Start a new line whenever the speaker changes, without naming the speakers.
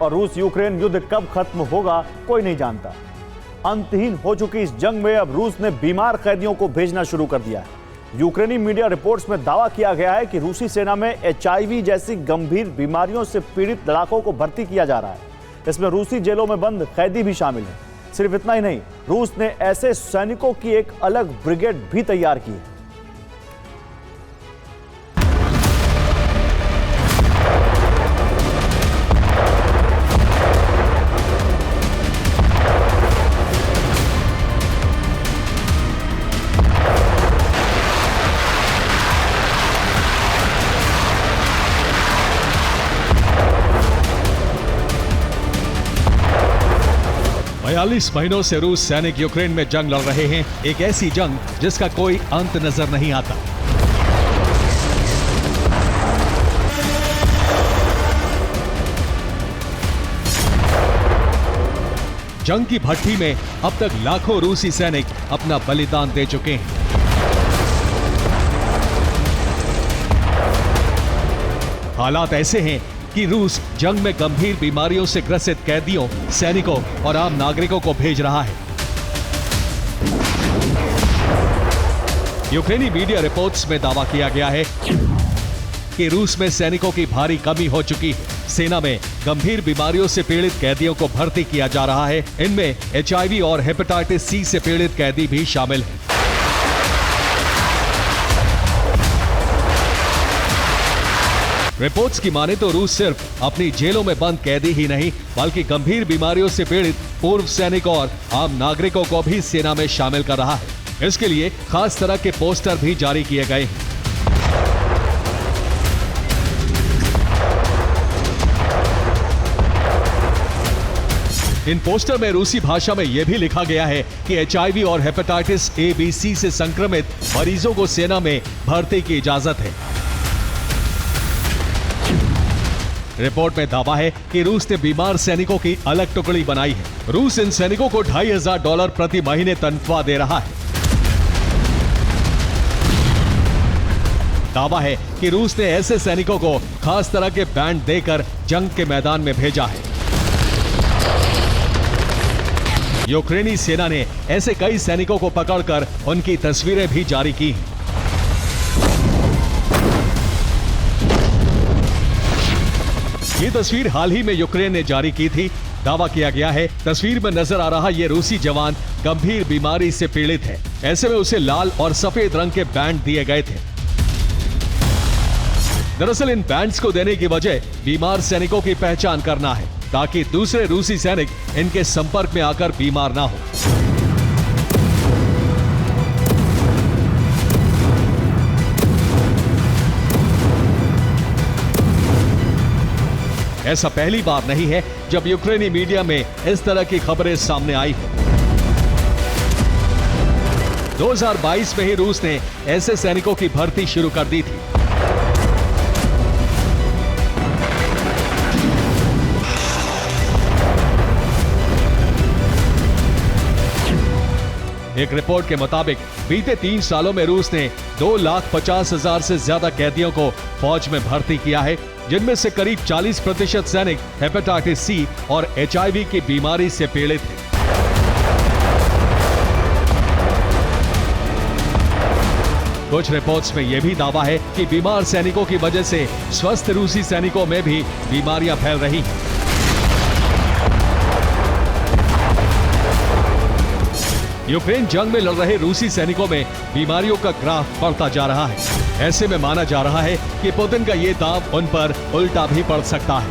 और रूस यूक्रेन युद्ध कब खत्म होगा कोई नहीं जानता। अंतहीन हो चुकी इस जंग में अब रूस ने बीमार कैदियों को भेजना शुरू कर दिया है। यूक्रेनी मीडिया रिपोर्ट्स में दावा किया गया है कि रूसी सेना में HIV जैसी गंभीर बीमारियों से पीड़ित लड़ाकों को भर्ती किया जा रहा है। इसमें रूसी जेलों में बंद कैदी भी शामिल हैं। सिर्फ इतना ही नहीं, रूस ने ऐसे सैनिकों की एक अलग ब्रिगेड भी तैयार की है।
बयालीस महीनों से रूस सैनिक यूक्रेन में जंग लड़ रहे हैं, एक ऐसी जंग जिसका कोई अंत नजर नहीं आता। जंग की भट्टी में अब तक लाखों रूसी सैनिक अपना बलिदान दे चुके हैं। हालात ऐसे हैं कि रूस जंग में गंभीर बीमारियों से ग्रसित कैदियों, सैनिकों और आम नागरिकों को भेज रहा है। यूक्रेनी मीडिया रिपोर्ट्स में दावा किया गया है कि रूस में सैनिकों की भारी कमी हो चुकी है। सेना में गंभीर बीमारियों से पीड़ित कैदियों को भर्ती किया जा रहा है। इनमें HIV और हेपेटाइटिस C से पीड़ित कैदी भी शामिल हैं। रिपोर्ट्स की माने तो रूस सिर्फ अपनी जेलों में बंद कैदी ही नहीं, बल्कि गंभीर बीमारियों से पीड़ित पूर्व सैनिक और आम नागरिकों को भी सेना में शामिल कर रहा है। इसके लिए खास तरह के पोस्टर भी जारी किए गए हैं। इन पोस्टर में रूसी भाषा में यह भी लिखा गया है कि HIV और हेपेटाइटिस A, B, C से संक्रमित मरीजों को सेना में भर्ती की इजाजत है। रिपोर्ट में दावा है कि रूस ने बीमार सैनिकों की अलग टुकड़ी बनाई है। रूस इन सैनिकों को $2500 प्रति महीने तनख्वाह दे रहा है। दावा है कि रूस ने ऐसे सैनिकों को खास तरह के बैंड देकर जंग के मैदान में भेजा है। यूक्रेनी सेना ने ऐसे कई सैनिकों को पकड़कर उनकी तस्वीरें भी जारी की हैं। ये तस्वीर हाल ही में यूक्रेन ने जारी की थी। दावा किया गया है तस्वीर में नजर आ रहा ये रूसी जवान गंभीर बीमारी से पीड़ित है। ऐसे में उसे लाल और सफेद रंग के बैंड दिए गए थे। दरअसल इन बैंड्स को देने की वजह बीमार सैनिकों की पहचान करना है, ताकि दूसरे रूसी सैनिक इनके संपर्क में आकर बीमार ना हो। ऐसा पहली बार नहीं है जब यूक्रेनी मीडिया में इस तरह की खबरें सामने आई हैं। 2022 में ही रूस ने ऐसे सैनिकों की भर्ती शुरू कर दी थी। एक रिपोर्ट के मुताबिक बीते 3 सालों में रूस ने 2,50,000 से ज्यादा कैदियों को फौज में भर्ती किया है, जिनमें से करीब 40% सैनिक हेपेटाइटिस C और HIV की बीमारी से पीड़ित हैं। कुछ रिपोर्ट्स में यह भी दावा है कि बीमार सैनिकों की वजह से स्वस्थ रूसी सैनिकों में भी बीमारियां फैल रही हैं। यूक्रेन जंग में लड़ रहे रूसी सैनिकों में बीमारियों का ग्राफ बढ़ता जा रहा है। ऐसे में माना जा रहा है कि पुतिन का ये दांव उन पर उल्टा भी पड़ सकता है।